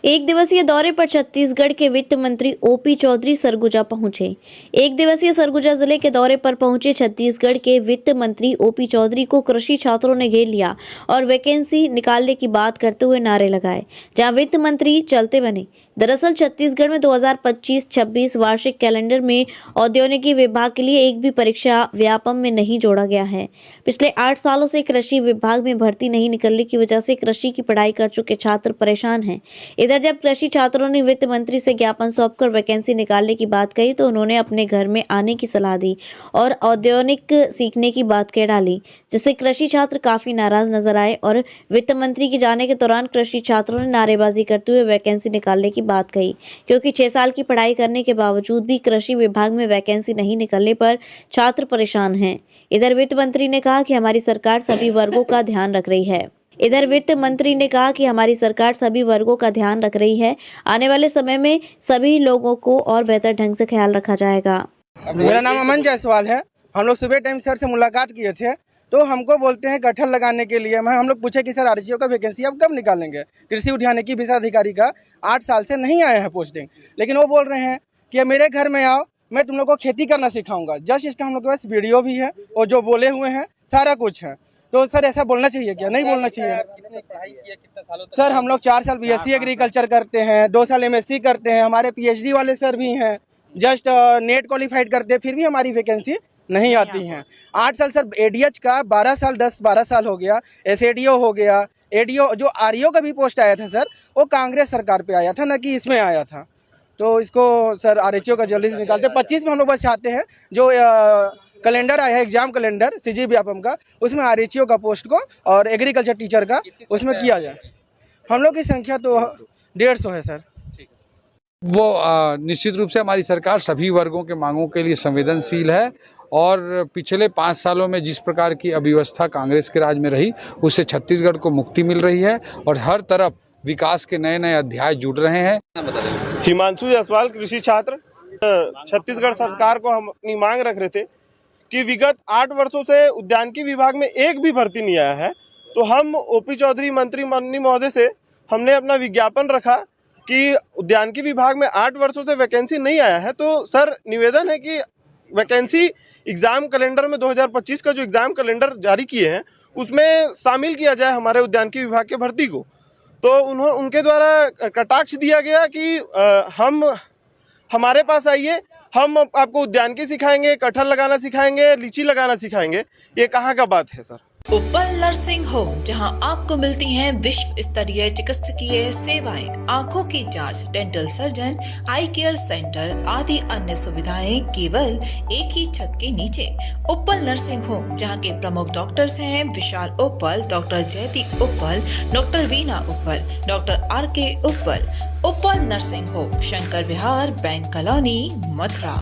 एक दिवसीय दौरे पर छत्तीसगढ़ के वित्त मंत्री ओपी चौधरी सरगुजा पहुंचे। एक दिवसीय सरगुजा जिले के दौरे पर पहुंचे छत्तीसगढ़ के वित्त मंत्री ओपी चौधरी को कृषि छात्रों ने घेर लिया और वैकेंसी निकालने की बात करते हुए नारे लगाए, जहां वित्त मंत्री चलते बने। दरअसल छत्तीसगढ़ में 2025-26 वार्षिक कैलेंडर में औद्योगिकी विभाग के लिए एक भी परीक्षा व्यापम में नहीं जोड़ा गया है। पिछले 8 सालों से कृषि विभाग में भर्ती नहीं निकलने की वजह से कृषि की पढ़ाई कर चुके छात्र परेशान हैं। इधर जब कृषि छात्रों ने वित्त मंत्री से ज्ञापन सौंपकर वैकेंसी निकालने की बात कही तो उन्होंने अपने घर में आने की सलाह दी और औद्योगिक सीखने की बात कह डाली, जिससे कृषि छात्र काफी नाराज नजर आए और वित्त मंत्री के जाने के दौरान कृषि छात्रों ने नारेबाजी करते हुए वैकेंसी निकालने की बात कही, क्योंकि 6 साल की पढ़ाई करने के बावजूद भी कृषि विभाग में वैकेंसी नहीं निकलने पर छात्र परेशान हैं। इधर वित्त मंत्री ने कहा कि हमारी सरकार सभी वर्गों का ध्यान रख रही है। आने वाले समय में सभी लोगों को और बेहतर ढंग से ख्याल रखा जाएगा। मेरा नाम अमन जायसवाल है। हम लोग सुबह टाइम सर से मुलाकात किए थे, तो हमको बोलते हैं कटहल लगाने के लिए। हम लोग पूछे कि सर आरसीओ का वैकेंसी आप कब निकालेंगे? कृषि उद्यानिकी विषयाधिकारी का 8 साल से नहीं आया है पोस्टिंग, लेकिन वो बोल रहे हैं कि मेरे घर में आओ, मैं तुम लोग को खेती करना सिखाऊंगा। जस्ट इसका हम लोग के पास वीडियो भी है और जो बोले हुए हैं सारा कुछ है। तो सर ऐसा बोलना चाहिए क्या? नहीं बोलना चाहिए। कितनी पढ़ाई किया, कितने सालों तक? सर हम लोग 4 साल बीएससी एग्रीकल्चर करते हैं, 2 साल एमएससी करते हैं, हमारे पीएचडी वाले सर भी हैं, जस्ट नेट क्वालिफाइड करते हैं, फिर भी हमारी वैकेंसी नहीं आती हैं। 8 साल सर एडीएच का 12 साल 10-12 साल हो गया, एसएडीओ हो गया, एडीओ जो आरईओ का भी पोस्ट आया था सर, वो कांग्रेस सरकार पे आया था, ना कि इसमें आया था। तो इसको सर आरएचओ का जल्दी से निकालते। 25 में हम लोग बस चाहते हैं जो कैलेंडर आया है, एग्जाम कैलेंडर सीजी व्यापम का, उसमें आरएचओ का पोस्ट को और एग्रीकल्चर टीचर का उसमें किया जाए। हम लोग की संख्या तो 150 है सर। वो निश्चित रूप से हमारी सरकार सभी वर्गों के मांगों के लिए संवेदनशील है और पिछले 5 सालों में जिस प्रकार की अव्यवस्था कांग्रेस के राज में रही, उससे छत्तीसगढ़ को मुक्ति मिल रही है और हर तरफ विकास के नए नए अध्याय जुड़ रहे हैं। हिमांशु जायसवाल, कृषि छात्र। छत्तीसगढ़ सरकार को हम अपनी मांग रख रहे थे कि विगत 8 वर्षों से उद्यानिकी विभाग में एक भी भर्ती नहीं आया है, तो हम ओपी चौधरी मंत्री माननीय महोदय से हमने अपना विज्ञापन रखा कि उद्यानिकी विभाग में 8 वर्षों से वैकेंसी नहीं आया है। तो सर निवेदन है कि वैकेंसी एग्जाम कैलेंडर में 2025 का जो एग्जाम कैलेंडर जारी किए हैं उसमें शामिल किया जाए हमारे उद्यानिकी विभाग के भर्ती को। तो उनके द्वारा कटाक्ष दिया गया कि हमारे पास आइए, हम आपको उद्यानिकी सिखाएंगे, कटहल लगाना सिखाएंगे, लीची लगाना सिखाएंगे। ये कहाँ का बात है सर? उपल नर्सिंग होम, जहां आपको मिलती हैं विश्व स्तरीय चिकित्सकीय सेवाएं, आंखों की जांच, डेंटल सर्जन, आई केयर सेंटर आदि अन्य सुविधाएं केवल एक ही छत के नीचे। उपल नर्सिंग होम, जहां के प्रमुख डॉक्टर्स हैं विशाल उपल, डॉक्टर जयती उपल, डॉक्टर वीना उपल, डॉक्टर आर के उपल। उपल नर्सिंग होम, शंकर विहार, बैंक कॉलोनी, मथुरा।